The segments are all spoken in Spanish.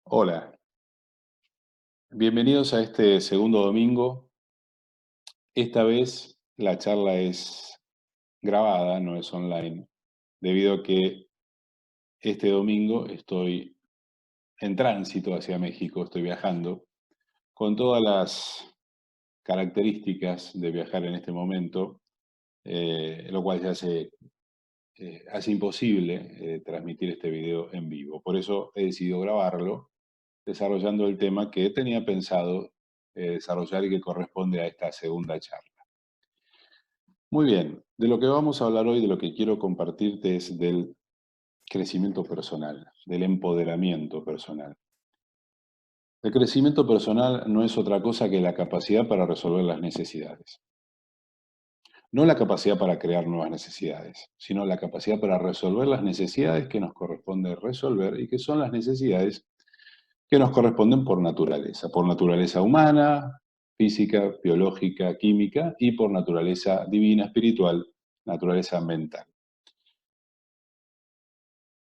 Hola, bienvenidos a este segundo domingo. Esta vez la charla es grabada, no es online, debido a que este domingo estoy en tránsito hacia México, estoy viajando, con todas las características de viajar en este momento, lo cual se hace imposible transmitir este video en vivo. Por eso he decidido grabarlo desarrollando el tema que tenía pensado desarrollar y que corresponde a esta segunda charla. Muy bien, de lo que vamos a hablar hoy, de lo que quiero compartirte es del crecimiento personal, del empoderamiento personal. El crecimiento personal no es otra cosa que la capacidad para resolver las necesidades. No la capacidad para crear nuevas necesidades, sino la capacidad para resolver las necesidades que nos corresponde resolver y que son las necesidades que nos corresponden por naturaleza humana, física, biológica, química y por naturaleza divina, espiritual, naturaleza mental.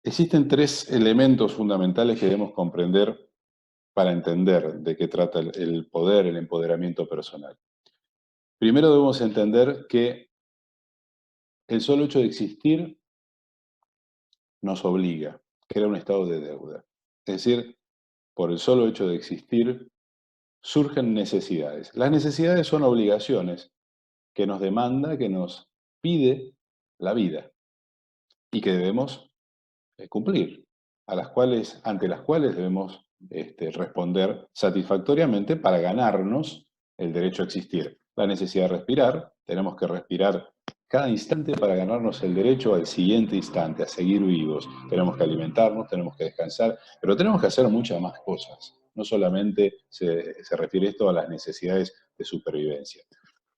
Existen tres elementos fundamentales que debemos comprender para entender de qué trata el poder, el empoderamiento personal. Primero debemos entender que el solo hecho de existir nos obliga, crea un estado de deuda. Es decir, por el solo hecho de existir surgen necesidades. Las necesidades son obligaciones que nos demanda, que nos pide la vida y que debemos cumplir, ante las cuales debemos responder satisfactoriamente para ganarnos el derecho a existir. La necesidad de respirar, tenemos que respirar cada instante para ganarnos el derecho al siguiente instante, a seguir vivos. Tenemos que alimentarnos, tenemos que descansar, pero tenemos que hacer muchas más cosas. No solamente se refiere esto a las necesidades de supervivencia.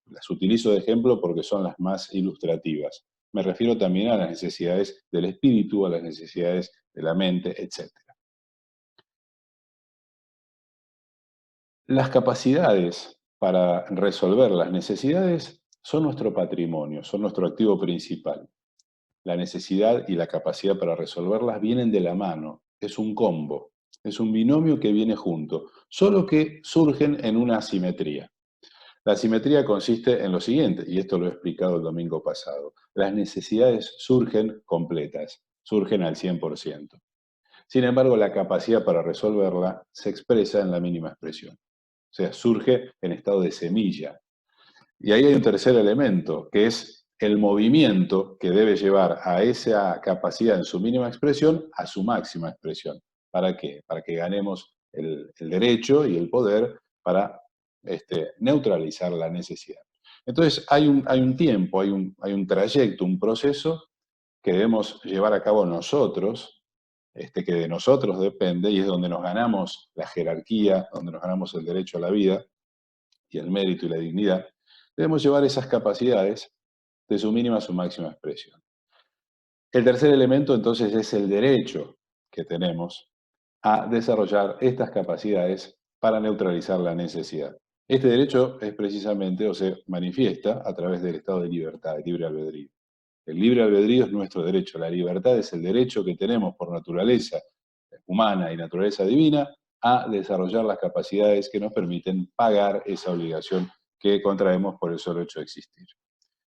Las utilizo de ejemplo porque son las más ilustrativas. Me refiero también a las necesidades del espíritu, a las necesidades de la mente, etc. Las capacidades para resolver las necesidades son nuestro patrimonio, son nuestro activo principal. La necesidad y la capacidad para resolverlas vienen de la mano, es un combo, es un binomio que viene junto, solo que surgen en una asimetría. La simetría consiste en lo siguiente, y esto lo he explicado el domingo pasado. Las necesidades surgen completas, surgen al 100%. Sin embargo, la capacidad para resolverla se expresa en la mínima expresión. O sea, surge en estado de semilla. Y ahí hay un tercer elemento, que es el movimiento que debe llevar a esa capacidad en su mínima expresión a su máxima expresión. ¿Para qué? Para que ganemos el derecho y el poder para neutralizar la necesidad. Entonces, hay un tiempo, hay un trayecto, un proceso que debemos llevar a cabo nosotros, que de nosotros depende y es donde nos ganamos la jerarquía, donde nos ganamos el derecho a la vida y el mérito y la dignidad. Debemos llevar esas capacidades de su mínima a su máxima expresión. El tercer elemento entonces es el derecho que tenemos a desarrollar estas capacidades para neutralizar la necesidad. Este derecho es precisamente o se manifiesta a través del estado de libertad, de libre albedrío. El libre albedrío es nuestro derecho, la libertad es el derecho que tenemos por naturaleza humana y naturaleza divina a desarrollar las capacidades que nos permiten pagar esa obligación que contraemos por el solo hecho de existir.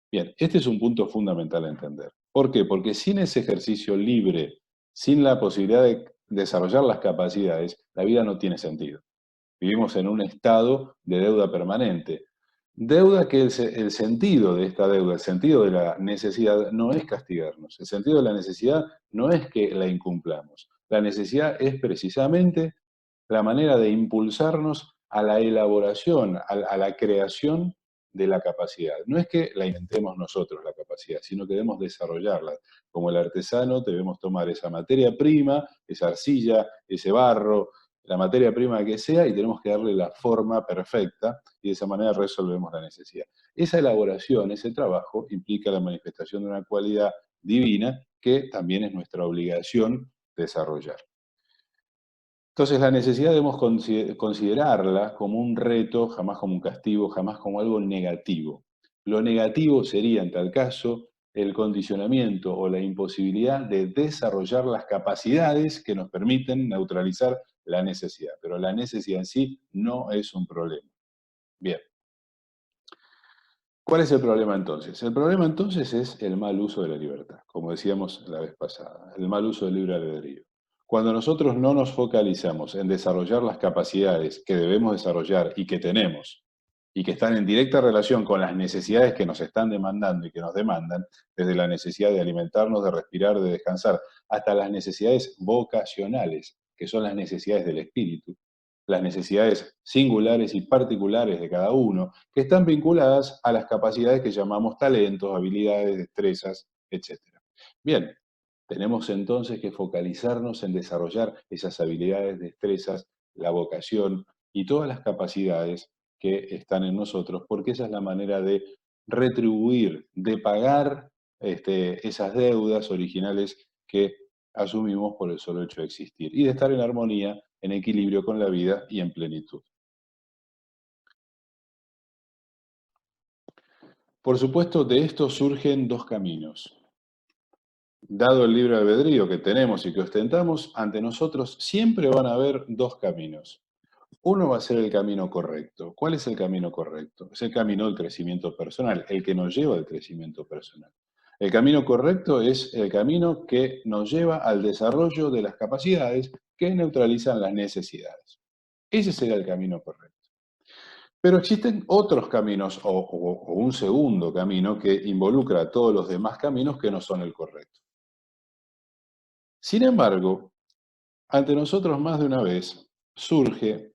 Bien, este es un punto fundamental a entender. ¿Por qué? Porque sin ese ejercicio libre, sin la posibilidad de desarrollar las capacidades, la vida no tiene sentido. Vivimos en un estado de deuda permanente. Deuda que el sentido de esta deuda, el sentido de la necesidad no es castigarnos. El sentido de la necesidad no es que la incumplamos. La necesidad es precisamente la manera de impulsarnos a la elaboración, a la creación de la capacidad. No es que la inventemos nosotros la capacidad, sino que debemos desarrollarla. Como el artesano debemos tomar esa materia prima, esa arcilla, ese barro, la materia prima que sea, y tenemos que darle la forma perfecta y de esa manera resolvemos la necesidad. Esa elaboración, ese trabajo, implica la manifestación de una cualidad divina que también es nuestra obligación desarrollar. Entonces la necesidad debemos considerarla como un reto, jamás como un castigo, jamás como algo negativo. Lo negativo sería, en tal caso, el condicionamiento o la imposibilidad de desarrollar las capacidades que nos permiten neutralizar la necesidad, pero la necesidad en sí no es un problema. Bien, ¿cuál es el problema entonces? El problema entonces es el mal uso de la libertad, como decíamos la vez pasada, el mal uso del libre albedrío. Cuando nosotros no nos focalizamos en desarrollar las capacidades que debemos desarrollar y que tenemos, y que están en directa relación con las necesidades que nos están demandando y que nos demandan, desde la necesidad de alimentarnos, de respirar, de descansar, hasta las necesidades vocacionales, que son las necesidades del espíritu, las necesidades singulares y particulares de cada uno, que están vinculadas a las capacidades que llamamos talentos, habilidades, destrezas, etcétera. Bien, tenemos entonces que focalizarnos en desarrollar esas habilidades, destrezas, la vocación y todas las capacidades que están en nosotros, porque esa es la manera de retribuir, de pagar esas deudas originales que asumimos por el solo hecho de existir y de estar en armonía, en equilibrio con la vida y en plenitud. Por supuesto, de esto surgen dos caminos. Dado el libre albedrío que tenemos y que ostentamos, ante nosotros siempre van a haber dos caminos. Uno va a ser el camino correcto. ¿Cuál es el camino correcto? Es el camino del crecimiento personal, el que nos lleva al crecimiento personal. El camino correcto es el camino que nos lleva al desarrollo de las capacidades que neutralizan las necesidades. Ese será el camino correcto. Pero existen otros caminos o un segundo camino que involucra a todos los demás caminos que no son el correcto. Sin embargo, ante nosotros más de una vez surge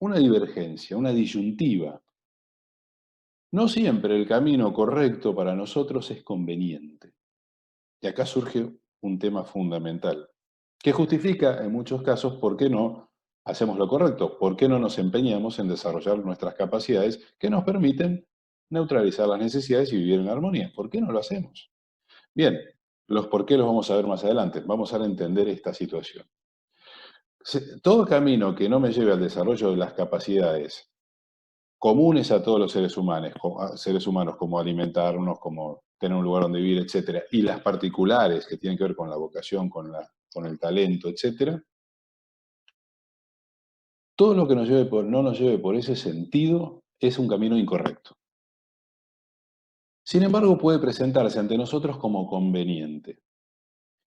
una divergencia, una disyuntiva. No siempre el camino correcto para nosotros es conveniente. Y acá surge un tema fundamental, que justifica en muchos casos por qué no hacemos lo correcto, por qué no nos empeñamos en desarrollar nuestras capacidades que nos permiten neutralizar las necesidades y vivir en armonía. ¿Por qué no lo hacemos? Bien, los por qué los vamos a ver más adelante. Vamos a entender esta situación. Todo camino que no me lleve al desarrollo de las capacidades comunes a todos los seres humanos, como alimentarnos, como tener un lugar donde vivir, etcétera, y las particulares que tienen que ver con la vocación, con el talento, etcétera, todo lo que no nos lleve por ese sentido es un camino incorrecto. Sin embargo, puede presentarse ante nosotros como conveniente.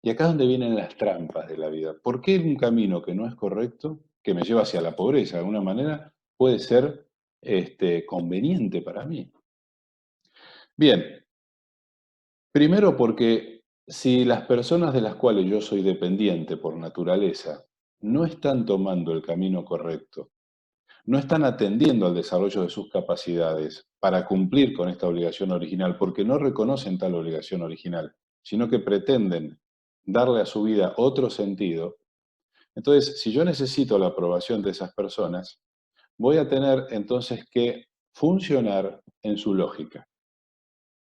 Y acá es donde vienen las trampas de la vida. ¿Por qué un camino que no es correcto, que me lleva hacia la pobreza de alguna manera, puede ser conveniente para mí? Bien, primero porque si las personas de las cuales yo soy dependiente por naturaleza no están tomando el camino correcto, no están atendiendo al desarrollo de sus capacidades para cumplir con esta obligación original, porque no reconocen tal obligación original, sino que pretenden darle a su vida otro sentido, entonces si yo necesito la aprobación de esas personas, voy a tener entonces que funcionar en su lógica,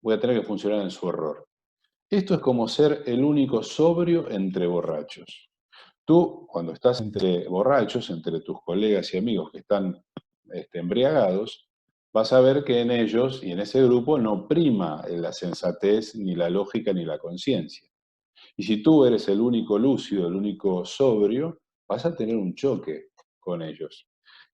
voy a tener que funcionar en su error. Esto es como ser el único sobrio entre borrachos. Tú, cuando estás entre borrachos, entre tus colegas y amigos que están embriagados, vas a ver que en ellos y en ese grupo no prima la sensatez, ni la lógica, ni la conciencia. Y si tú eres el único lúcido, el único sobrio, vas a tener un choque con ellos.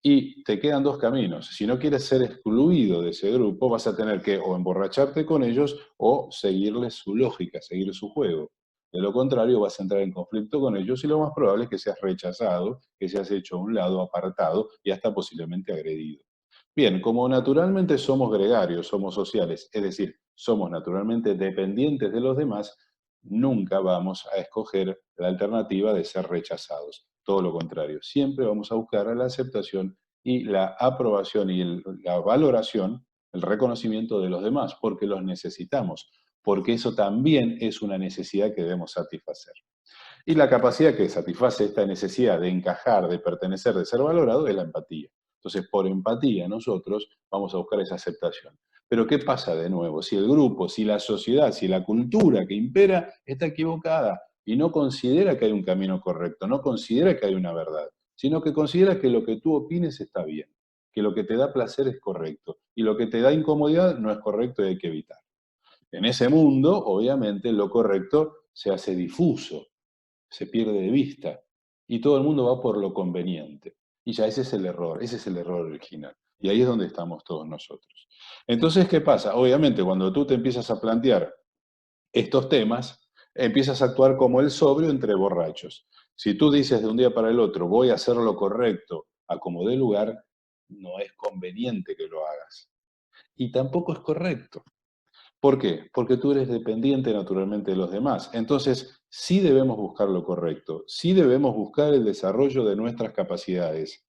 Y te quedan dos caminos. Si no quieres ser excluido de ese grupo, vas a tener que o emborracharte con ellos o seguirles su lógica, seguir su juego. De lo contrario, vas a entrar en conflicto con ellos y lo más probable es que seas rechazado, que seas hecho a un lado, apartado y hasta posiblemente agredido. Bien, como naturalmente somos gregarios, somos sociales, es decir, somos naturalmente dependientes de los demás, nunca vamos a escoger la alternativa de ser rechazados. Todo lo contrario, siempre vamos a buscar la aceptación y la aprobación y la valoración, el reconocimiento de los demás, porque los necesitamos, porque eso también es una necesidad que debemos satisfacer. Y la capacidad que satisface esta necesidad de encajar, de pertenecer, de ser valorado, es la empatía. Entonces, por empatía, nosotros vamos a buscar esa aceptación. Pero ¿qué pasa de nuevo? Si el grupo, si la sociedad, si la cultura que impera está equivocada y no considera que hay un camino correcto, no considera que hay una verdad, sino que considera que lo que tú opines está bien, que lo que te da placer es correcto y lo que te da incomodidad no es correcto y hay que evitar. En ese mundo, obviamente, lo correcto se hace difuso, se pierde de vista. y todo el mundo va por lo conveniente. Y ya ese es el error original. Y ahí es donde estamos todos nosotros. Entonces, ¿qué pasa? Obviamente, cuando tú te empiezas a plantear estos temas, empiezas a actuar como el sobrio entre borrachos. Si tú dices de un día para el otro, voy a hacer lo correcto a como dé lugar, no es conveniente que lo hagas. Y tampoco es correcto. ¿Por qué? Porque tú eres dependiente naturalmente de los demás. Entonces, sí debemos buscar lo correcto, sí debemos buscar el desarrollo de nuestras capacidades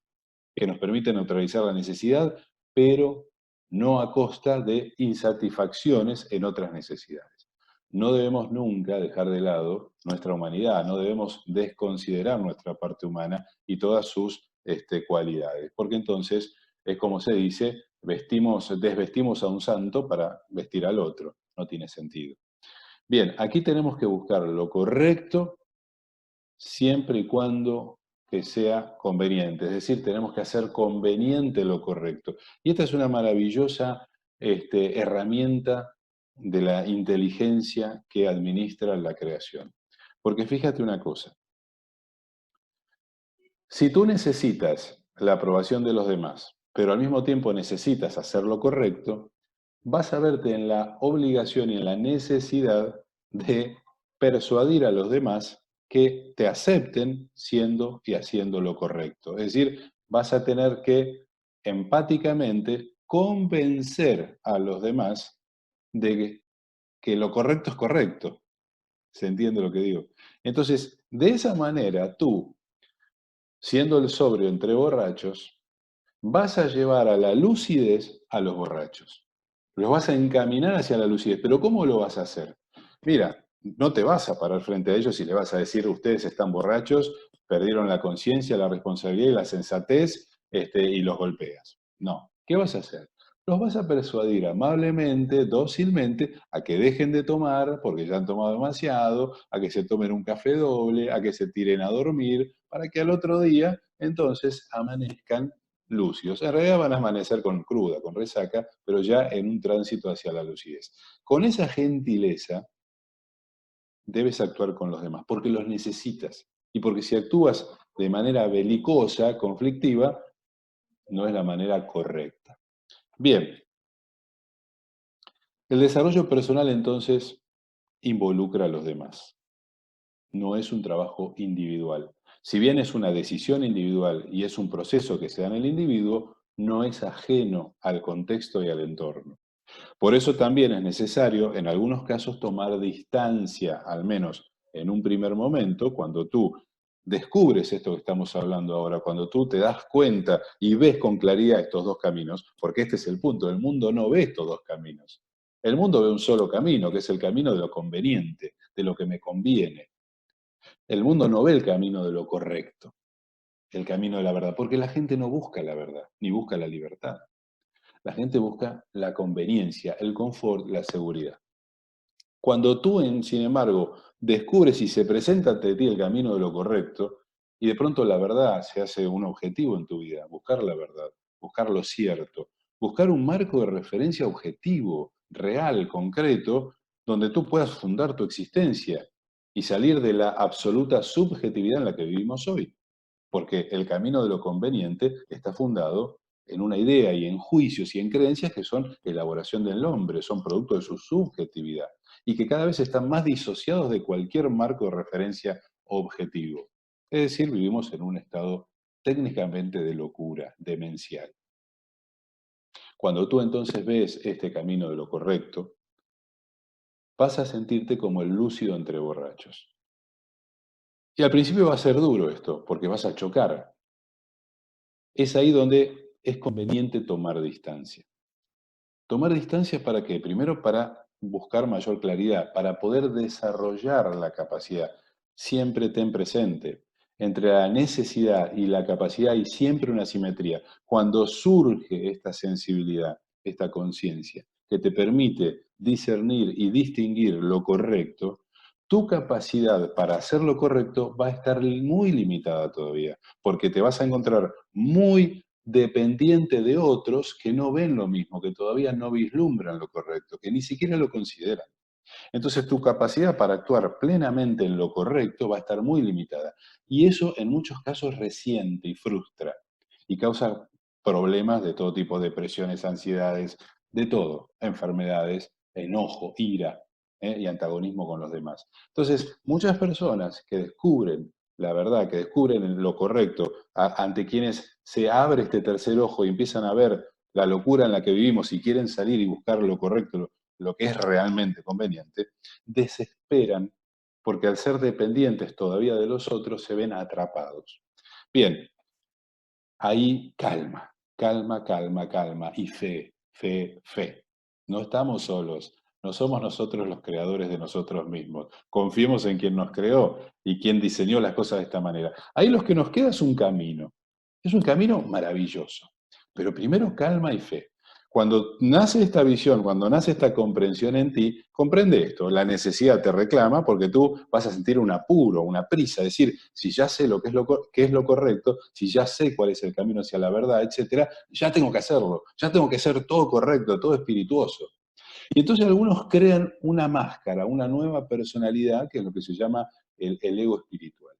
que nos permiten neutralizar la necesidad, pero no a costa de insatisfacciones en otras necesidades. No debemos nunca dejar de lado nuestra humanidad, no debemos desconsiderar nuestra parte humana y todas sus cualidades, porque entonces es como se dice, desvestimos a un santo para vestir al otro, no tiene sentido. Bien, aquí tenemos que buscar lo correcto siempre y cuando que sea conveniente. Es decir, tenemos que hacer conveniente lo correcto. Y esta es una maravillosa herramienta de la inteligencia que administra la creación. Porque fíjate una cosa, si tú necesitas la aprobación de los demás, pero al mismo tiempo necesitas hacer lo correcto, vas a verte en la obligación y en la necesidad de persuadir a los demás que te acepten siendo y haciendo lo correcto. Es decir, vas a tener que empáticamente convencer a los demás de que lo correcto es correcto. ¿Se entiende lo que digo? Entonces, de esa manera, tú, siendo el sobrio entre borrachos, vas a llevar a la lucidez a los borrachos. Los vas a encaminar hacia la lucidez. ¿Pero cómo lo vas a hacer? Mira, no te vas a parar frente a ellos y le vas a decir, ustedes están borrachos, perdieron la conciencia, la responsabilidad y la sensatez, y los golpeas. No. ¿Qué vas a hacer? Los vas a persuadir amablemente, dócilmente, a que dejen de tomar porque ya han tomado demasiado, a que se tomen un café doble, a que se tiren a dormir, para que al otro día entonces amanezcan lúcidos. En realidad van a amanecer con cruda, con resaca, pero ya en un tránsito hacia la lucidez. Con esa gentileza debes actuar con los demás, porque los necesitas. Y porque si actúas de manera belicosa, conflictiva, no es la manera correcta. Bien, el desarrollo personal entonces involucra a los demás. No es un trabajo individual. Si bien es una decisión individual y es un proceso que se da en el individuo, no es ajeno al contexto y al entorno. Por eso también es necesario, en algunos casos, tomar distancia, al menos en un primer momento, cuando tú descubres esto que estamos hablando ahora, cuando tú te das cuenta y ves con claridad estos dos caminos, porque este es el punto, el mundo no ve estos dos caminos. El mundo ve un solo camino, que es el camino de lo conveniente, de lo que me conviene. El mundo no ve el camino de lo correcto, el camino de la verdad, porque la gente no busca la verdad, ni busca la libertad. La gente busca la conveniencia, el confort, la seguridad. Cuando tú, sin embargo, descubres y se presenta ante ti el camino de lo correcto, y de pronto la verdad se hace un objetivo en tu vida, buscar la verdad, buscar lo cierto, buscar un marco de referencia objetivo, real, concreto, donde tú puedas fundar tu existencia y salir de la absoluta subjetividad en la que vivimos hoy. Porque el camino de lo conveniente está fundado en una idea y en juicios y en creencias que son elaboración del hombre, son producto de su subjetividad y que cada vez están más disociados de cualquier marco de referencia objetivo. Es decir, vivimos en un estado técnicamente de locura, demencial. Cuando tú entonces ves este camino de lo correcto, vas a sentirte como el lúcido entre borrachos. Y al principio va a ser duro esto, porque vas a chocar. Es ahí donde es conveniente tomar distancia. Tomar distancia para qué? Primero para buscar mayor claridad, para poder desarrollar la capacidad. Siempre ten presente, entre la necesidad y la capacidad hay siempre una simetría. Cuando surge esta sensibilidad, esta conciencia, que te permite discernir y distinguir lo correcto, tu capacidad para hacer lo correcto va a estar muy limitada todavía, porque te vas a encontrar muy dependiente de otros que no ven lo mismo, que todavía no vislumbran lo correcto, que ni siquiera lo consideran. Entonces tu capacidad para actuar plenamente en lo correcto va a estar muy limitada. Y eso en muchos casos resiente y frustra y causa problemas de todo tipo, depresiones, ansiedades, de todo, enfermedades, enojo, ira, y antagonismo con los demás. Entonces, muchas personas que descubren la verdad, que descubren lo correcto, ante quienes se abre este tercer ojo y empiezan a ver la locura en la que vivimos y quieren salir y buscar lo correcto, lo que es realmente conveniente, desesperan porque al ser dependientes todavía de los otros se ven atrapados. Bien, ahí calma, calma, calma, calma y fe, fe, fe. No estamos solos, no somos nosotros los creadores de nosotros mismos. Confiemos en quien nos creó y quien diseñó las cosas de esta manera. Ahí lo que nos queda es un camino maravilloso, pero primero calma y fe. Cuando nace esta visión, cuando nace esta comprensión en ti, comprende esto, la necesidad te reclama porque tú vas a sentir un apuro, una prisa, es decir, si ya sé lo que es qué es lo correcto, si ya sé cuál es el camino hacia la verdad, etcétera, ya tengo que hacerlo, ya tengo que ser todo correcto, todo espirituoso. Y entonces algunos crean una máscara, una nueva personalidad, que es lo que se llama el ego espiritual.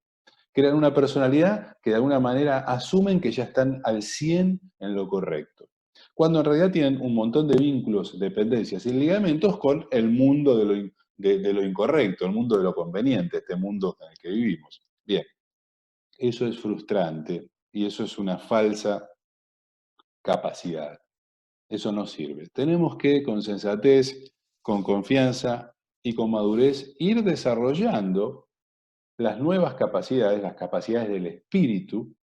Crean una personalidad que de alguna manera asumen que ya están al 100 en lo correcto, cuando en realidad tienen un montón de vínculos, dependencias y ligamentos con el mundo de lo incorrecto, el mundo de lo conveniente, este mundo en el que vivimos. Bien, eso es frustrante y eso es una falsa capacidad. Eso no sirve. Tenemos que, con sensatez, con confianza y con madurez, ir desarrollando las nuevas capacidades, las capacidades del espíritu,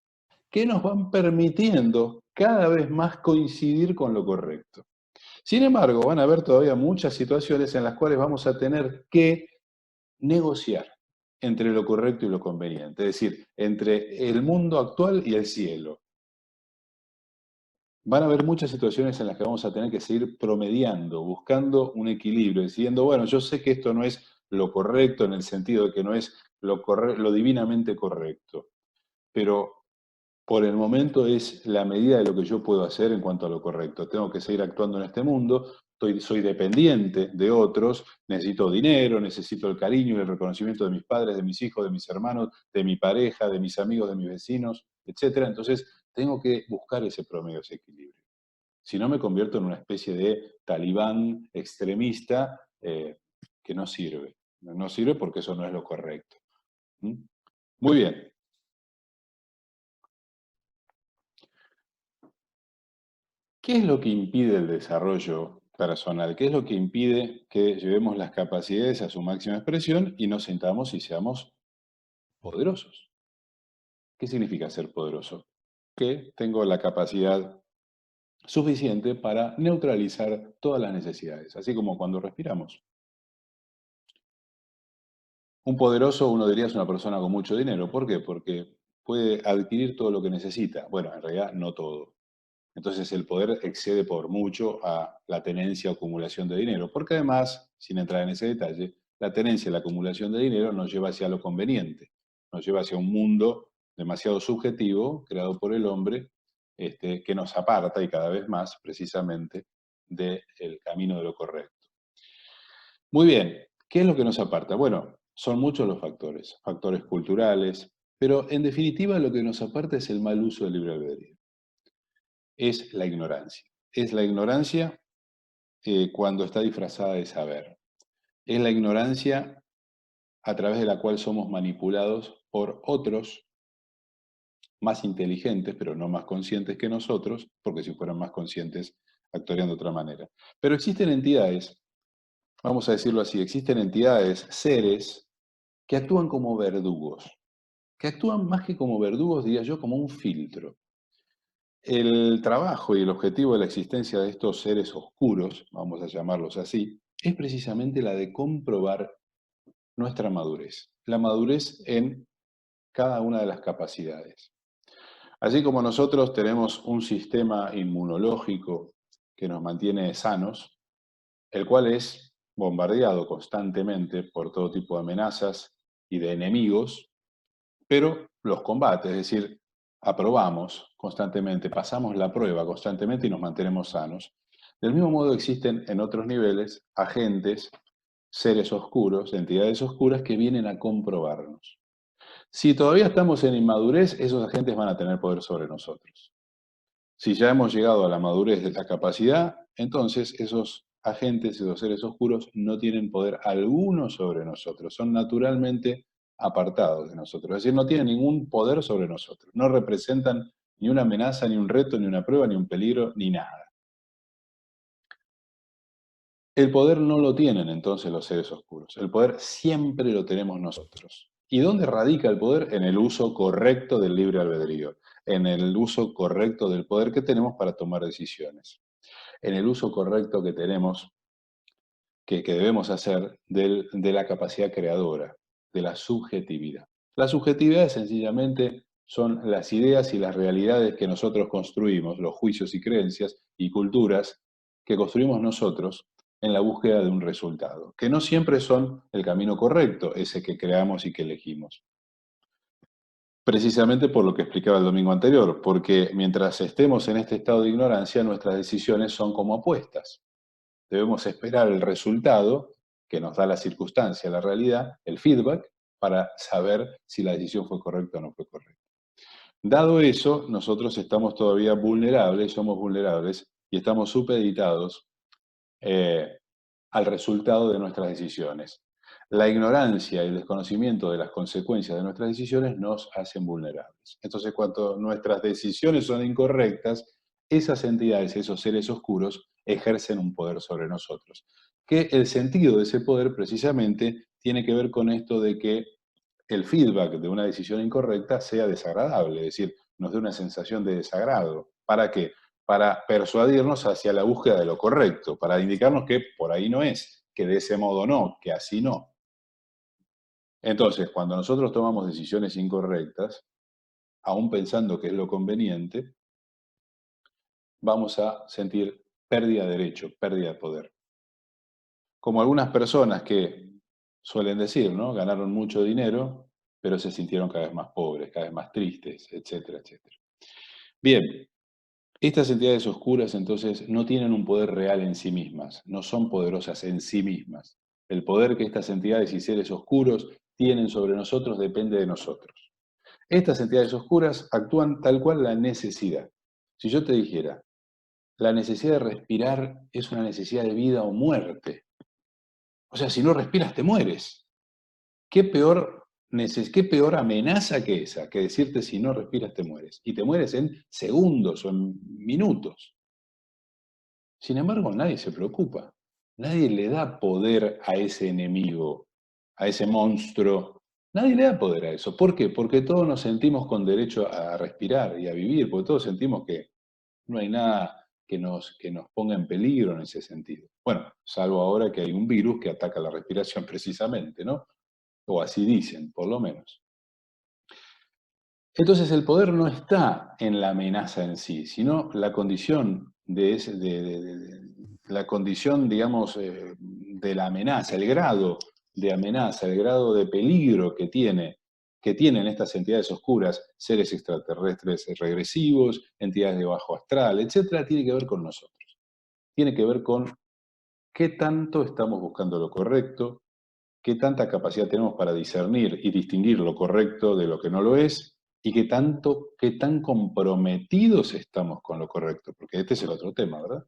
que nos van permitiendo cada vez más coincidir con lo correcto. Sin embargo, van a haber todavía muchas situaciones en las cuales vamos a tener que negociar entre lo correcto y lo conveniente, es decir, entre el mundo actual y el cielo. Van a haber muchas situaciones en las que vamos a tener que seguir promediando, buscando un equilibrio, diciendo, bueno, yo sé que esto no es lo correcto en el sentido de que no es lo divinamente correcto, pero por el momento es la medida de lo que yo puedo hacer en cuanto a lo correcto. Tengo que seguir actuando en este mundo, soy dependiente de otros, necesito dinero, necesito el cariño y el reconocimiento de mis padres, de mis hijos, de mis hermanos, de mi pareja, de mis amigos, de mis vecinos, etcétera. Entonces, tengo que buscar ese promedio, ese equilibrio. Si no, me convierto en una especie de talibán extremista que no sirve. No sirve porque eso no es lo correcto. ¿Mm? Muy bien. ¿Qué es lo que impide el desarrollo personal? ¿Qué es lo que impide que llevemos las capacidades a su máxima expresión y nos sintamos y seamos poderosos? ¿Qué significa ser poderoso? Que tengo la capacidad suficiente para neutralizar todas las necesidades, así como cuando respiramos. Un poderoso, uno diría, es una persona con mucho dinero. ¿Por qué? Porque puede adquirir todo lo que necesita. Bueno, en realidad no todo. Entonces el poder excede por mucho a la tenencia o acumulación de dinero, porque además, sin entrar en ese detalle, la tenencia y la acumulación de dinero nos lleva hacia lo conveniente, nos lleva hacia un mundo demasiado subjetivo, creado por el hombre, que nos aparta y cada vez más precisamente del camino de lo correcto. Muy bien, ¿qué es lo que nos aparta? Bueno, son muchos los factores, factores culturales, pero en definitiva lo que nos aparta es el mal uso del libre albedrío, es la ignorancia. Es la ignorancia cuando está disfrazada de saber. Es la ignorancia a través de la cual somos manipulados por otros más inteligentes, pero no más conscientes que nosotros, porque si fueran más conscientes actuarían de otra manera. Pero existen entidades, vamos a decirlo así, existen entidades, seres, que actúan como verdugos, que actúan más que como verdugos, diría yo, como un filtro. El trabajo y el objetivo de la existencia de estos seres oscuros, vamos a llamarlos así, es precisamente la de comprobar nuestra madurez, la madurez en cada una de las capacidades. Así como nosotros tenemos un sistema inmunológico que nos mantiene sanos, el cual es bombardeado constantemente por todo tipo de amenazas y de enemigos, pero los combate, es decir, aprobamos constantemente, pasamos la prueba constantemente y nos mantenemos sanos. Del mismo modo existen en otros niveles agentes seres oscuros, entidades oscuras que vienen a comprobarnos. Si todavía estamos en inmadurez, esos agentes van a tener poder sobre nosotros. Si ya hemos llegado a la madurez de la capacidad, entonces esos agentes, esos seres oscuros, no tienen poder alguno sobre nosotros, son naturalmente apartados de nosotros, es decir, no tienen ningún poder sobre nosotros, no representan ni una amenaza, ni un reto, ni una prueba, ni un peligro, ni nada. El poder no lo tienen entonces los seres oscuros, el poder siempre lo tenemos nosotros. ¿Y dónde radica el poder? En el uso correcto del libre albedrío, en el uso correcto del poder que tenemos para tomar decisiones, en el uso correcto que tenemos, que debemos hacer de la capacidad creadora, de la subjetividad. La subjetividad sencillamente son las ideas y las realidades que nosotros construimos, los juicios y creencias y culturas que construimos nosotros en la búsqueda de un resultado, que no siempre son el camino correcto, ese que creamos y que elegimos. Precisamente por lo que explicaba el domingo anterior, porque mientras estemos en este estado de ignorancia, nuestras decisiones son como apuestas. Debemos esperar el resultado que nos da la circunstancia, la realidad, el feedback, para saber si la decisión fue correcta o no fue correcta. Dado eso, nosotros estamos todavía vulnerables, somos vulnerables y estamos supeditados eh, al resultado de nuestras decisiones. La ignorancia y el desconocimiento de las consecuencias de nuestras decisiones nos hacen vulnerables. Entonces, cuando nuestras decisiones son incorrectas, esas entidades, esos seres oscuros, ejercen un poder sobre nosotros. Que el sentido de ese poder precisamente tiene que ver con esto de que el feedback de una decisión incorrecta sea desagradable, es decir, nos dé una sensación de desagrado. ¿Para qué? Para persuadirnos hacia la búsqueda de lo correcto, para indicarnos que por ahí no es, que de ese modo no, que así no. Entonces, cuando nosotros tomamos decisiones incorrectas, aún pensando que es lo conveniente, vamos a sentir pérdida de derecho, pérdida de poder. Como algunas personas que suelen decir, ¿no? Ganaron mucho dinero, pero se sintieron cada vez más pobres, cada vez más tristes, etcétera, etcétera. Bien, estas entidades oscuras entonces no tienen un poder real en sí mismas, no son poderosas en sí mismas. El poder que estas entidades y seres oscuros tienen sobre nosotros depende de nosotros. Estas entidades oscuras actúan tal cual la necesidad. Si yo te dijera, la necesidad de respirar es una necesidad de vida o muerte, o sea, si no respiras te mueres. ¿Qué peor, qué peor amenaza que esa? Que decirte si no respiras te mueres. Y te mueres en segundos o en minutos. Sin embargo, nadie se preocupa. Nadie le da poder a ese enemigo, a ese monstruo. Nadie le da poder a eso. ¿Por qué? Porque todos nos sentimos con derecho a respirar y a vivir, porque todos sentimos que no hay nada que nos ponga en peligro en ese sentido. Bueno, salvo ahora que hay un virus que ataca la respiración precisamente, ¿no? O así dicen, por lo menos. Entonces el poder no está en la amenaza en sí, sino la condición la condición, digamos, de la amenaza, el grado de amenaza, el grado de peligro que tienen estas entidades oscuras, seres extraterrestres regresivos, entidades de bajo astral, etcétera, tiene que ver con nosotros. Tiene que ver con qué tanto estamos buscando lo correcto, qué tanta capacidad tenemos para discernir y distinguir lo correcto de lo que no lo es, y qué tan comprometidos estamos con lo correcto, porque este es el otro tema, ¿verdad?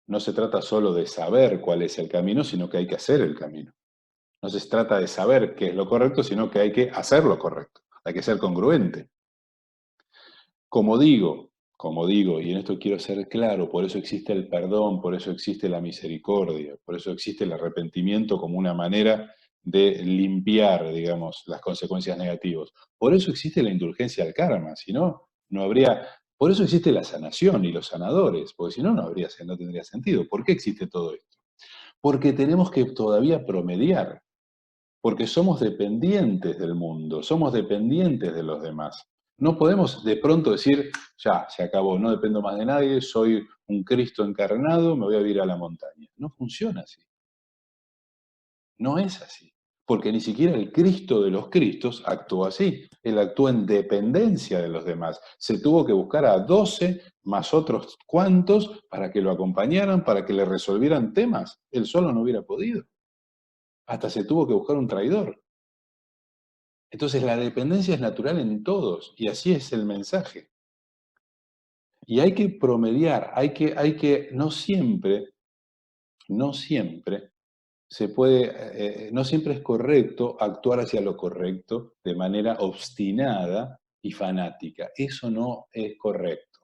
No se trata solo de saber cuál es el camino, sino que hay que hacer el camino. No se trata de saber qué es lo correcto, sino que hay que hacer lo correcto. Hay que ser congruente. Como digo, como digo, y en esto quiero ser claro, por eso existe el perdón, por eso existe la misericordia, por eso existe el arrepentimiento como una manera de limpiar, digamos, las consecuencias negativas. Por eso existe la indulgencia al karma, si no, no habría, por eso existe la sanación y los sanadores, porque si no, no tendría sentido. ¿Por qué existe todo esto? Porque tenemos que todavía promediar, porque somos dependientes del mundo, somos dependientes de los demás. No podemos de pronto decir, ya, se acabó, no dependo más de nadie, soy un Cristo encarnado, me voy a ir a la montaña. No funciona así, no es así. porque ni siquiera el Cristo de los Cristos actuó así. Él actuó en dependencia de los demás. Se tuvo que buscar a 12 más otros cuantos para que lo acompañaran, para que le resolvieran temas. Él solo no hubiera podido. Hasta se tuvo que buscar un traidor. Entonces la dependencia es natural en todos y así es el mensaje. Y hay que promediar, no siempre se puede, no siempre es correcto actuar hacia lo correcto de manera obstinada y fanática. Eso no es correcto,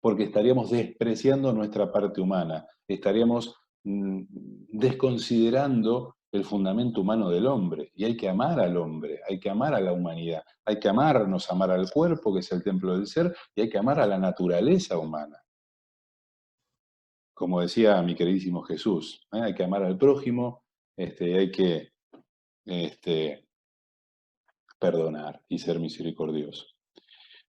porque estaríamos despreciando nuestra parte humana, estaríamos desconsiderando el fundamento humano del hombre. Y hay que amar al hombre, hay que amar a la humanidad, hay que amarnos, amar al cuerpo, que es el templo del ser, y hay que amar a la naturaleza humana. Como decía mi queridísimo Jesús, hay que amar al prójimo, hay que este, perdonar y ser misericordioso.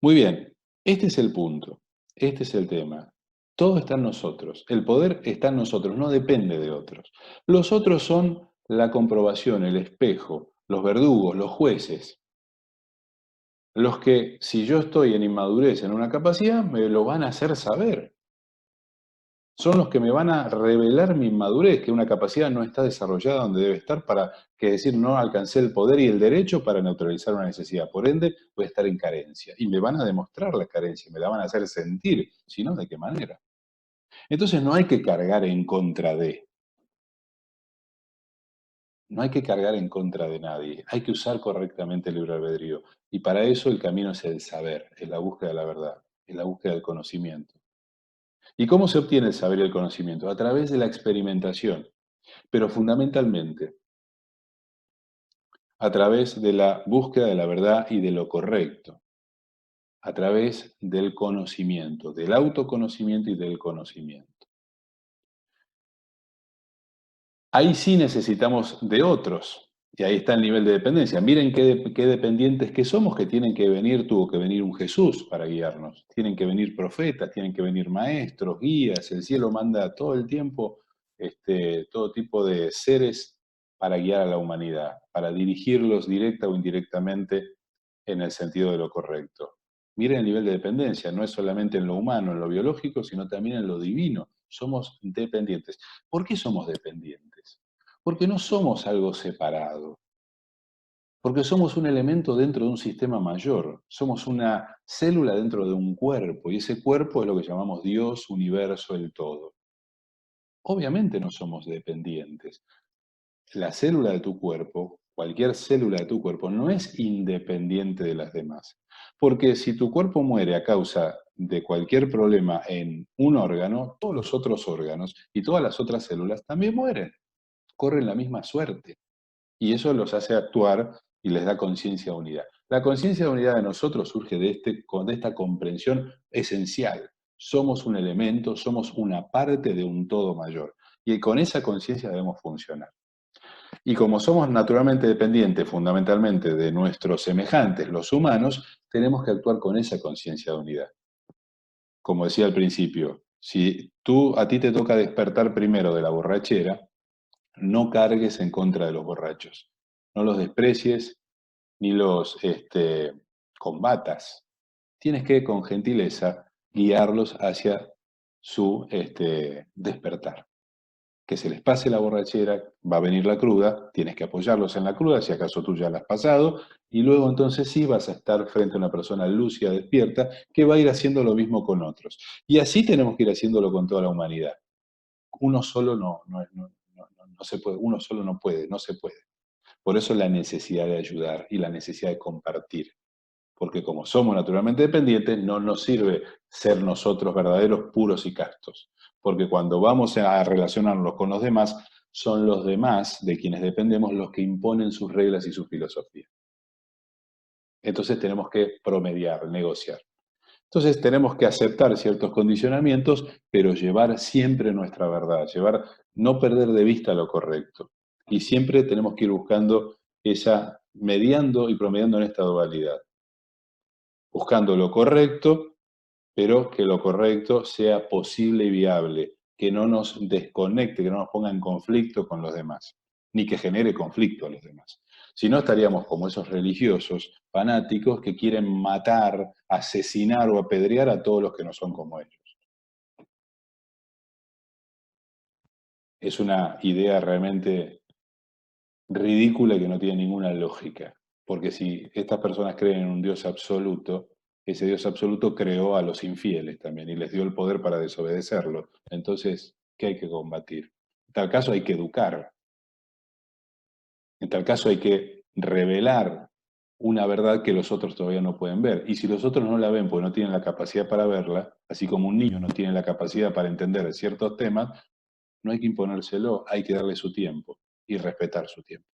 Muy bien, este es el punto, este es el tema. Todo está en nosotros, el poder está en nosotros, no depende de otros. Los otros son la comprobación, el espejo, los verdugos, los jueces, los que si yo estoy en inmadurez en una capacidad, me lo van a hacer saber. Son los que me van a revelar mi inmadurez, que una capacidad no está desarrollada donde debe estar para que decir no alcancé el poder y el derecho para neutralizar una necesidad. Por ende, voy a estar en carencia. Y me van a demostrar la carencia, me la van a hacer sentir, si no, ¿de qué manera? Entonces no hay que cargar en contra de, no hay que cargar en contra de nadie, hay que usar correctamente el libre albedrío. Y para eso el camino es el saber, es la búsqueda de la verdad, es la búsqueda del conocimiento. ¿Y cómo se obtiene el saber y el conocimiento? A través de la experimentación. Pero fundamentalmente a través de la búsqueda de la verdad y de lo correcto, a través del conocimiento, del autoconocimiento y del conocimiento. Ahí sí necesitamos de otros, y ahí está el nivel de dependencia. Miren qué dependientes que somos, que tienen que venir, tuvo que venir un Jesús para guiarnos, tienen que venir profetas, tienen que venir maestros, guías, el cielo manda todo el tiempo todo tipo de seres para guiar a la humanidad, para dirigirlos directa o indirectamente en el sentido de lo correcto. Miren el nivel de dependencia, no es solamente en lo humano, en lo biológico, sino también en lo divino. Somos dependientes. ¿Por qué somos dependientes? Porque no somos algo separado, porque somos un elemento dentro de un sistema mayor, somos una célula dentro de un cuerpo, y ese cuerpo es lo que llamamos Dios, universo, el todo. Obviamente no somos dependientes. La célula de tu cuerpo, cualquier célula de tu cuerpo, no es independiente de las demás. Porque si tu cuerpo muere a causa de cualquier problema en un órgano, todos los otros órganos y todas las otras células también mueren, corren la misma suerte. Y eso los hace actuar y les da conciencia de unidad. La conciencia de unidad de nosotros surge de esta comprensión esencial. Somos un elemento, somos una parte de un todo mayor. Y con esa conciencia debemos funcionar. Y como somos naturalmente dependientes fundamentalmente de nuestros semejantes, los humanos, tenemos que actuar con esa conciencia de unidad. Como decía al principio, si a ti te toca despertar primero de la borrachera, no cargues en contra de los borrachos. No los desprecies ni los combatas. Tienes que, con gentileza, guiarlos hacia su despertar. Que se les pase la borrachera, va a venir la cruda, tienes que apoyarlos en la cruda, si acaso tú ya la has pasado, y luego entonces sí vas a estar frente a una persona lúcida, despierta, que va a ir haciendo lo mismo con otros. Y así tenemos que ir haciéndolo con toda la humanidad. Uno solo no se puede, uno solo no puede, no se puede. Por eso la necesidad de ayudar y la necesidad de compartir. Porque como somos naturalmente dependientes, no nos sirve ser nosotros verdaderos, puros y castos. Porque cuando vamos a relacionarnos con los demás, son los demás de quienes dependemos los que imponen sus reglas y su filosofía. Entonces tenemos que promediar, negociar. Entonces tenemos que aceptar ciertos condicionamientos, pero llevar siempre nuestra verdad, no perder de vista lo correcto. Y siempre tenemos que ir buscando mediando y promediando en esta dualidad. Buscando lo correcto, pero que lo correcto sea posible y viable, que no nos desconecte, que no nos ponga en conflicto con los demás. ni que genere conflicto a los demás. Si no, estaríamos como esos religiosos fanáticos que quieren matar, asesinar o apedrear a todos los que no son como ellos. Es una idea realmente ridícula que no tiene ninguna lógica. Porque si estas personas creen en un Dios absoluto, ese Dios absoluto creó a los infieles también y les dio el poder para desobedecerlo. Entonces, ¿qué hay que combatir? En tal caso hay que educar. En tal caso hay que revelar una verdad que los otros todavía no pueden ver. Y si los otros no la ven porque no tienen la capacidad para verla, así como un niño no tiene la capacidad para entender ciertos temas, no hay que imponérselo, hay que darle su tiempo y respetar su tiempo.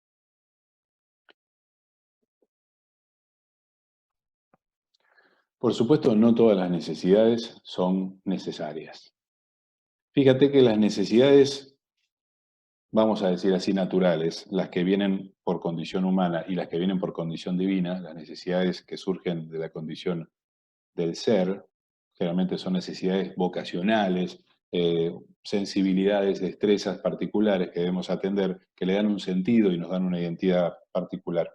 Por supuesto, no todas las necesidades son necesarias. Fíjate que las necesidades, vamos a decir así, naturales, las que vienen por condición humana y las que vienen por condición divina, las necesidades que surgen de la condición del ser, generalmente son necesidades vocacionales, sensibilidades, destrezas particulares que debemos atender, que le dan un sentido y nos dan una identidad particular.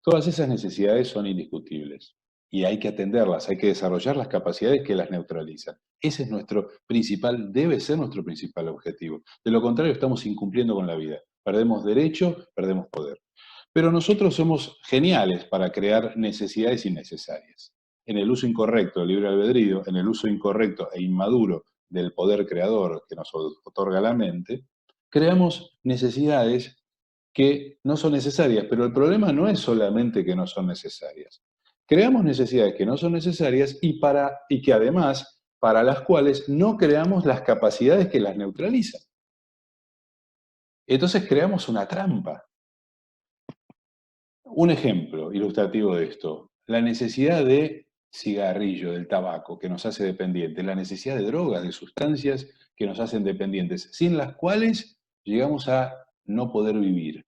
Todas esas necesidades son indiscutibles y hay que atenderlas, hay que desarrollar las capacidades que las neutralizan. Ese es nuestro principal, debe ser nuestro principal objetivo. De lo contrario, estamos incumpliendo con la vida. Perdemos derecho, perdemos poder. Pero nosotros somos geniales para crear necesidades innecesarias. En el uso incorrecto del libre albedrío, en el uso incorrecto e inmaduro del poder creador que nos otorga la mente, creamos necesidades que no son necesarias, pero el problema no es solamente que no son necesarias. Creamos necesidades que no son necesarias y que además para las cuales no creamos las capacidades que las neutralizan. Entonces creamos una trampa. Un ejemplo ilustrativo de esto, la necesidad de cigarrillo, del tabaco, que nos hace dependientes, la necesidad de drogas, de sustancias que nos hacen dependientes, sin las cuales llegamos a no poder vivir.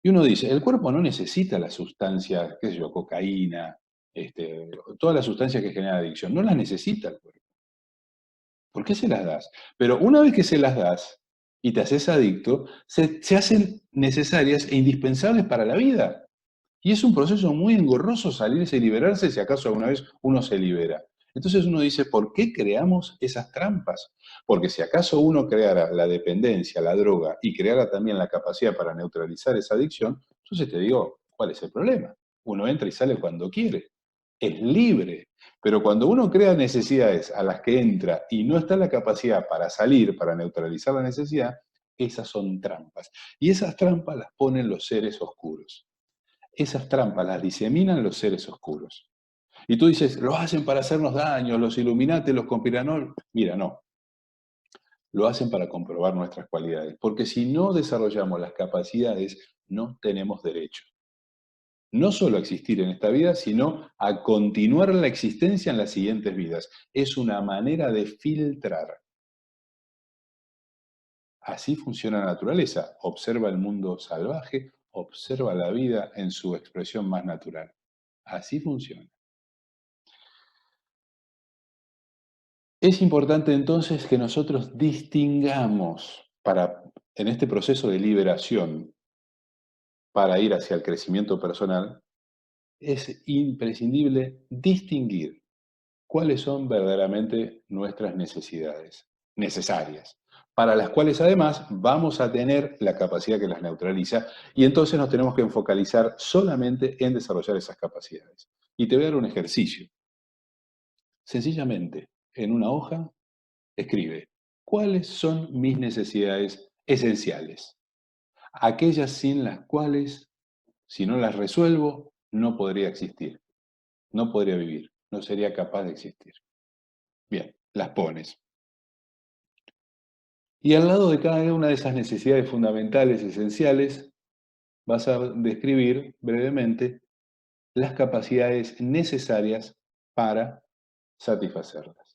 Y uno dice, el cuerpo no necesita las sustancias, qué sé yo, cocaína, todas las sustancias que generan adicción, no las necesita el cuerpo. ¿Por qué se las das? Pero una vez que se las das y te haces adicto, se hacen necesarias e indispensables para la vida. Y es un proceso muy engorroso salirse y liberarse si acaso alguna vez uno se libera. Entonces uno dice, ¿por qué creamos esas trampas? Porque si acaso uno creara la dependencia, la droga, y creara también la capacidad para neutralizar esa adicción, entonces te digo, ¿cuál es el problema? Uno entra y sale cuando quiere. Es libre. Pero cuando uno crea necesidades a las que entra y no está la capacidad para salir, para neutralizar la necesidad, esas son trampas. Y esas trampas las ponen los seres oscuros. Esas trampas las diseminan los seres oscuros. Y tú dices, lo hacen para hacernos daño, los Illuminati, los conspiranoicos. Mira, no, lo hacen para comprobar nuestras cualidades. Porque si no desarrollamos las capacidades, no tenemos derecho. No solo a existir en esta vida, sino a continuar la existencia en las siguientes vidas. Es una manera de filtrar. Así funciona la naturaleza. Observa el mundo salvaje, observa la vida en su expresión más natural. Así funciona. Es importante entonces que nosotros distingamos en este proceso de liberación para ir hacia el crecimiento personal, es imprescindible distinguir cuáles son verdaderamente nuestras necesidades necesarias, para las cuales además vamos a tener la capacidad que las neutraliza y entonces nos tenemos que focalizar solamente en desarrollar esas capacidades. Y te voy a dar un ejercicio. Sencillamente, en una hoja, escribe, ¿cuáles son mis necesidades esenciales? Aquellas sin las cuales, si no las resuelvo, no podría existir, no podría vivir, no sería capaz de existir. Bien, las pones. Y al lado de cada una de esas necesidades fundamentales, esenciales, vas a describir brevemente las capacidades necesarias para satisfacerlas.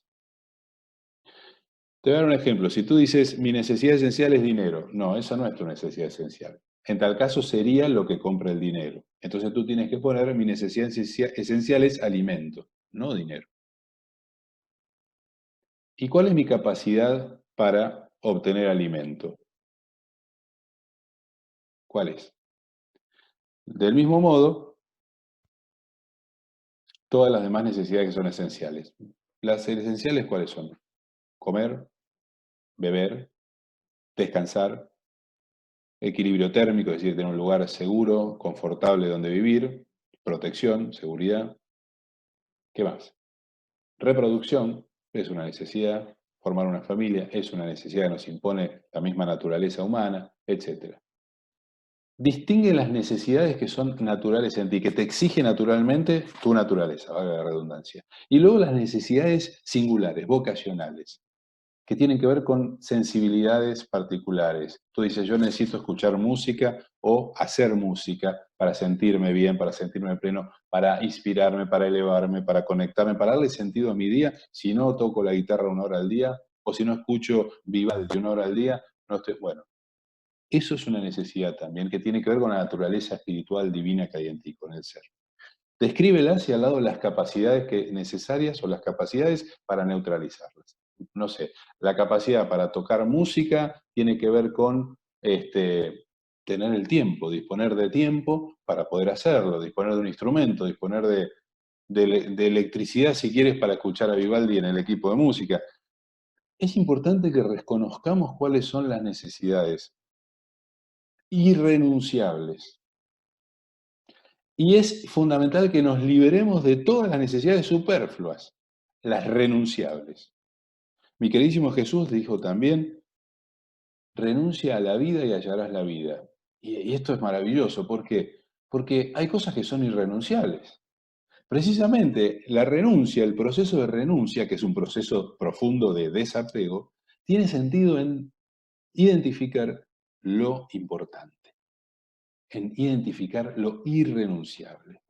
Te voy a dar un ejemplo. Si tú dices, mi necesidad esencial es dinero. No, esa no es tu necesidad esencial. En tal caso sería lo que compra el dinero. Entonces tú tienes que poner, mi necesidad esencial es alimento, no dinero. ¿Y cuál es mi capacidad para obtener alimento? ¿Cuál es? Del mismo modo, todas las demás necesidades que son esenciales. Las esenciales, ¿cuáles son? Comer, beber, descansar, equilibrio térmico, es decir, tener un lugar seguro, confortable donde vivir, protección, seguridad. ¿Qué más? Reproducción es una necesidad, formar una familia es una necesidad que nos impone la misma naturaleza humana, etc. Distingue las necesidades que son naturales en ti, que te exige naturalmente tu naturaleza, valga la redundancia. Y luego las necesidades singulares, vocacionales, que tienen que ver con sensibilidades particulares. Tú dices, yo necesito escuchar música o hacer música para sentirme bien, para sentirme pleno, para inspirarme, para elevarme, para conectarme, para darle sentido a mi día. Si no toco la guitarra 1 hora al día, o si no escucho Vivaldi 1 hora al día, no estoy... Bueno, eso es una necesidad también que tiene que ver con la naturaleza espiritual divina que hay en ti, con el ser. Descríbelas y al lado las capacidades necesarias o las capacidades para neutralizarlas. No sé, la capacidad para tocar música tiene que ver con tener el tiempo, disponer de tiempo para poder hacerlo, disponer de un instrumento, disponer de electricidad si quieres para escuchar a Vivaldi en el equipo de música. Es importante que reconozcamos cuáles son las necesidades irrenunciables. Y es fundamental que nos liberemos de todas las necesidades superfluas, las renunciables. Mi queridísimo Jesús dijo también, renuncia a la vida y hallarás la vida. Y esto es maravilloso, ¿por qué? Porque hay cosas que son irrenunciables. Precisamente la renuncia, el proceso de renuncia, que es un proceso profundo de desapego, tiene sentido en identificar lo importante, en identificar lo irrenunciable.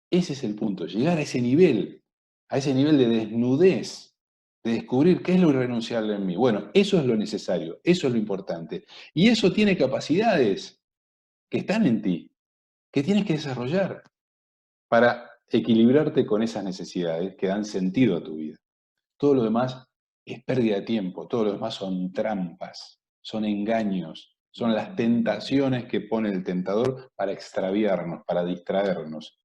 Ese es el punto, llegar a ese nivel de desnudez, de descubrir qué es lo irrenunciable en mí. Bueno, eso es lo necesario, eso es lo importante. Y eso tiene capacidades que están en ti, que tienes que desarrollar para equilibrarte con esas necesidades que dan sentido a tu vida. Todo lo demás es pérdida de tiempo, todo lo demás son trampas, son engaños, son las tentaciones que pone el tentador para extraviarnos, para distraernos.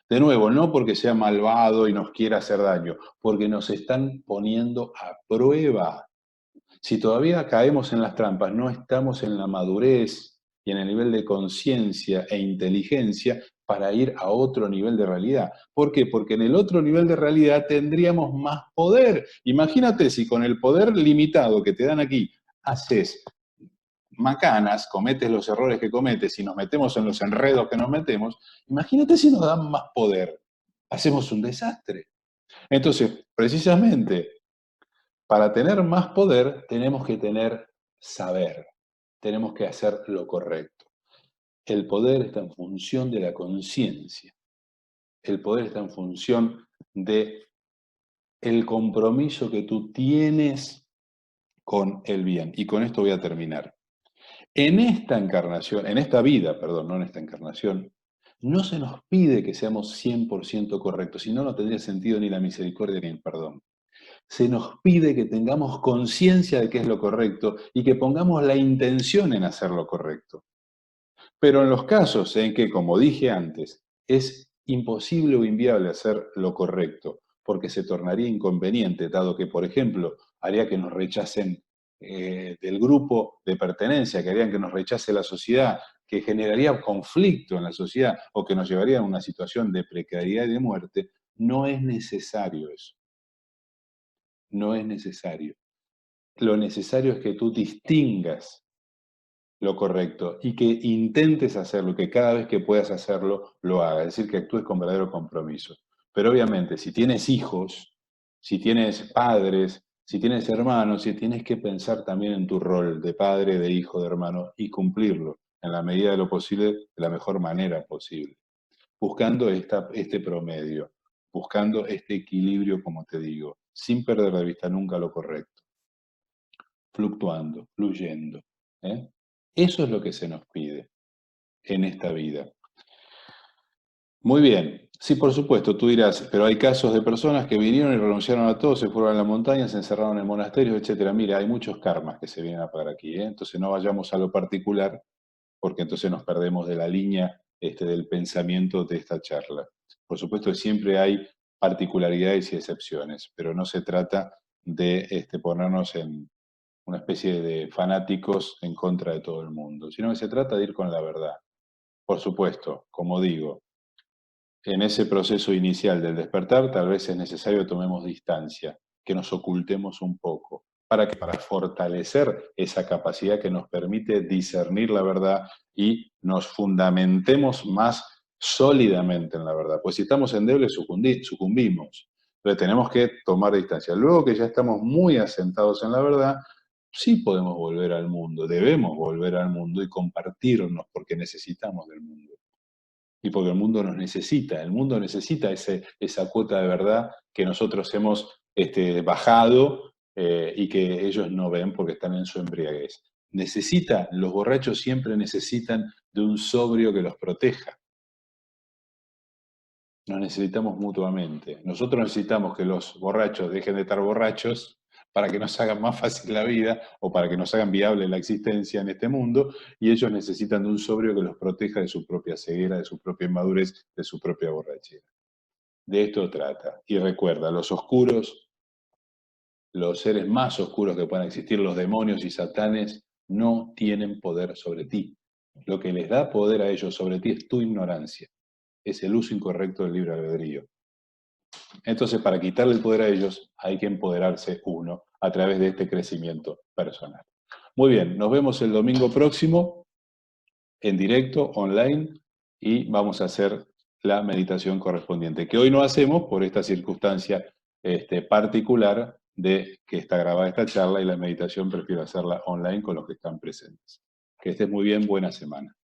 De nuevo, no porque sea malvado y nos quiera hacer daño, porque nos están poniendo a prueba. Si todavía caemos en las trampas, no estamos en la madurez y en el nivel de conciencia e inteligencia para ir a otro nivel de realidad. ¿Por qué? Porque en el otro nivel de realidad tendríamos más poder. Imagínate si con el poder limitado que te dan aquí haces macanas, cometes los errores que cometes y nos metemos en los enredos que nos metemos, imagínate si nos dan más poder. Hacemos un desastre. Entonces, precisamente, para tener más poder tenemos que tener saber, tenemos que hacer lo correcto. El poder está en función de la conciencia, el poder está en función de el compromiso que tú tienes con el bien. Y con esto voy a terminar. En esta encarnación, en esta vida, perdón, no en esta encarnación, no se nos pide que seamos 100% correctos, si no, no tendría sentido ni la misericordia ni el perdón. Se nos pide que tengamos conciencia de qué es lo correcto y que pongamos la intención en hacer lo correcto. Pero en los casos en que, como dije antes, es imposible o inviable hacer lo correcto, porque se tornaría inconveniente, dado que, por ejemplo, haría que nos rechacen del grupo de pertenencia, que harían que nos rechace la sociedad, que generaría conflicto en la sociedad o que nos llevaría a una situación de precariedad y de muerte, no es necesario eso. No es necesario. Lo necesario es que tú distingas lo correcto y que intentes hacerlo, que cada vez que puedas hacerlo, lo hagas. Es decir, que actúes con verdadero compromiso. Pero obviamente, si tienes hijos, si tienes padres, si tienes hermanos, si tienes que pensar también en tu rol de padre, de hijo, de hermano y cumplirlo en la medida de lo posible, de la mejor manera posible. Buscando este promedio, buscando este equilibrio, como te digo, sin perder de vista nunca lo correcto, fluctuando, fluyendo. ¿Eh? Eso es lo que se nos pide en esta vida. Muy bien, Sí, por supuesto, tú dirás, pero hay casos de personas que vinieron y renunciaron a todo, se fueron a la montaña, se encerraron en monasterios, etcétera. Mira, hay muchos karmas que se vienen a pagar aquí, ¿eh? Entonces no vayamos a lo particular, porque entonces nos perdemos de la línea del pensamiento de esta charla. Por supuesto que siempre hay particularidades y excepciones, pero no se trata de ponernos en una especie de fanáticos en contra de todo el mundo, sino que se trata de ir con la verdad. Por supuesto, como digo, en ese proceso inicial del despertar, tal vez es necesario que tomemos distancia, que nos ocultemos un poco. ¿Para qué? Para fortalecer esa capacidad que nos permite discernir la verdad y nos fundamentemos más sólidamente en la verdad. Pues si estamos endebles, sucumbimos. Entonces tenemos que tomar distancia. Luego que ya estamos muy asentados en la verdad, sí podemos volver al mundo, debemos volver al mundo y compartirnos porque necesitamos del mundo y porque el mundo necesita esa cuota de verdad que nosotros hemos bajado y que ellos no ven porque están en su embriaguez. Los borrachos siempre necesitan de un sobrio que los proteja. Nos necesitamos mutuamente. Nosotros necesitamos que los borrachos dejen de estar borrachos para que nos hagan más fácil la vida o para que nos hagan viable la existencia en este mundo, y ellos necesitan de un sobrio que los proteja de su propia ceguera, de su propia inmadurez, de su propia borrachera. De esto trata. Y recuerda, los oscuros, los seres más oscuros que puedan existir, los demonios y satanes, no tienen poder sobre ti. Lo que les da poder a ellos sobre ti es tu ignorancia, es el uso incorrecto del libre albedrío. Entonces, para quitarle el poder a ellos, hay que empoderarse uno a través de este crecimiento personal. Muy bien, nos vemos el domingo próximo en directo, online, y vamos a hacer la meditación correspondiente, que hoy no hacemos por esta circunstancia particular de que está grabada esta charla y la meditación prefiero hacerla online con los que están presentes. Que estés muy bien, buena semana.